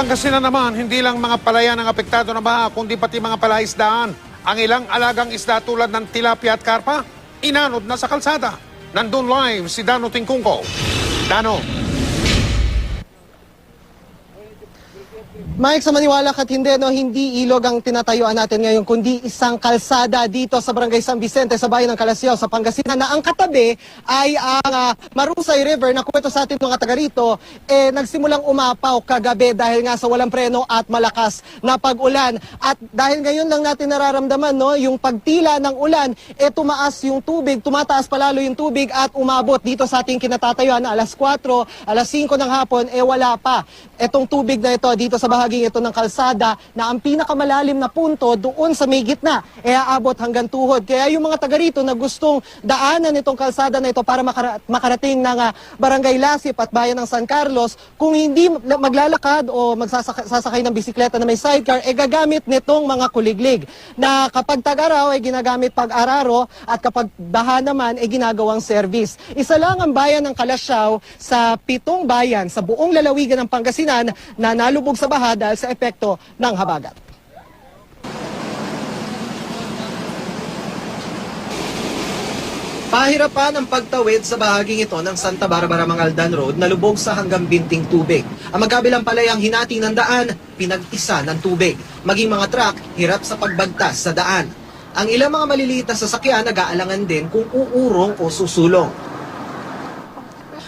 Pangasinan naman, hindi lang mga palayan ang apektado ng baha, kundi pati mga palaisdaan. Ang ilang alagang isda tulad ng tilapia at karpa, inanod na sa kalsada. Nandun live si Dano Tingkungko. Dano. Mike, sa maniwala ka't hindi, hindi ilog ang tinatayuan natin ngayon, kundi isang kalsada dito sa Barangay San Vicente, sa bayan ng Calasiao, sa Pangasinan, na ang katabi ay ang Marusay River, na kwento sa atin mga taga rito, nagsimulang umapaw kagabi dahil nga sa walang preno at malakas na pag-ulan. At dahil ngayon lang natin nararamdaman, yung pagtila ng ulan, tumaas yung tubig, tumataas palalo yung tubig at umabot dito sa ating kinatatayuan na alas 4, alas 5 ng hapon, wala pa. Etong tubig na ito dito sa bahaging ito ng kalsada na ang pinakamalalim na punto doon sa may gitna aabot hanggang tuhod. Kaya yung mga taga rito na gustong daanan itong kalsada na ito para makarating ng Barangay Lasip at bayan ng San Carlos, kung hindi maglalakad o magsasakay ng bisikleta na may sidecar, gagamit nitong mga kuliglig na kapag tag-araw ay ginagamit pag-araro at kapag baha naman ginagawang service. Isa lang ang bayan ng Calasiao sa 7 bayan sa buong lalawigan ng Pangasinan na nalubog sa baha dahil sa epekto ng habagat. Pahirapan ang pagtawid sa bahaging ito ng Santa Barbara Mangaldan Road na lubog sa hanggang binting tubig. Ang magkabilang palayang hinati ng daan, pinag-isa ng tubig. Maging mga truck, hirap sa pagbagtas sa daan. Ang ilang mga maliliit na sasakyan nag-aalangan din kung uurong o susulong.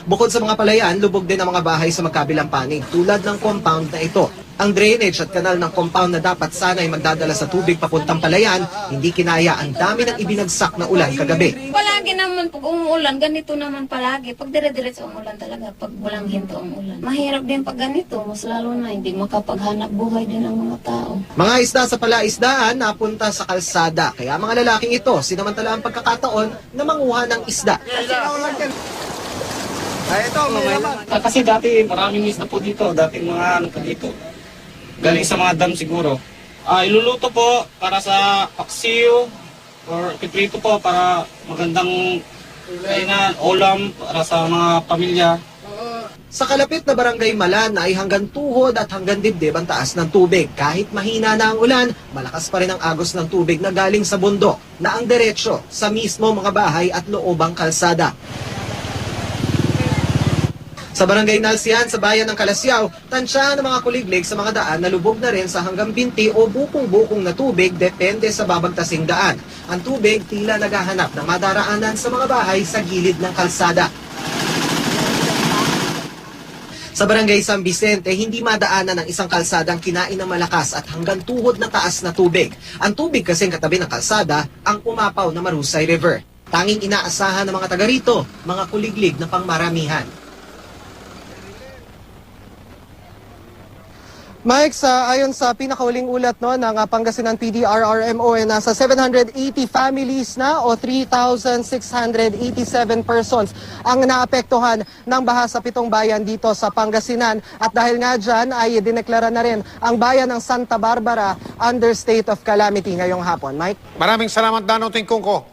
Bukod sa mga palayan, lubog din ang mga bahay sa magkabilang panig tulad ng compound na ito. Ang drainage at kanal ng compound na dapat sana ay magdadala sa tubig papuntang palayan, hindi kinaya ang dami ng ibinagsak na ulan kagabi. Palagi naman pag umuulan, ganito naman palagi. Pag dire-diretso ang ulan talaga, pag walang hinto ang ulan. Mahirap din pag ganito, mas lalo na hindi makapaghanap buhay din ang mga tao. Mga isda sa palaisdaan napunta sa kalsada, kaya mga lalaking ito sinamantala ang pagkakataon na manguha ng isda. Kasi dati maraming isda po dito, dating mga ano po dito. Galing sa mga dam siguro. Iluluto po para sa paksiw or piprito po para magandang kainan, ulam para sa mga pamilya. Sa kalapit na Barangay Malan ay hanggang tuhod at hanggang dibdib ang taas ng tubig. Kahit mahina na ang ulan, malakas pa rin ang agos ng tubig na galing sa bundok na ang diretsyo sa mismo mga bahay at loobang kalsada. Sa Barangay Nalsian sa bayan ng Calasiao, tansya ng mga kuliglig sa mga daan na lubog na rin sa hanggang binti o bukong-bukong na tubig depende sa babagtasing daan. Ang tubig tila naghahanap ng madaraanan sa mga bahay sa gilid ng kalsada. Sa Barangay San Vicente, hindi madaanan ng isang kalsadang kinain ng malakas at hanggang tuhod na taas na tubig. Ang tubig kasing katabi ng kalsada ang umapaw na Marusay River. Tanging inaasahan ng mga taga rito, mga kuliglig na pangmaramihan. Mike, ayon sa pinakauling ulat ng Pangasinan PDRRMO, nasa 780 families na o 3,687 persons ang naapektuhan ng baha sa 7 bayan dito sa Pangasinan. At dahil nga dyan ay dineklara na rin ang bayan ng Santa Barbara under state of calamity ngayong hapon. Mike? Maraming salamat, Dano Tingkungko.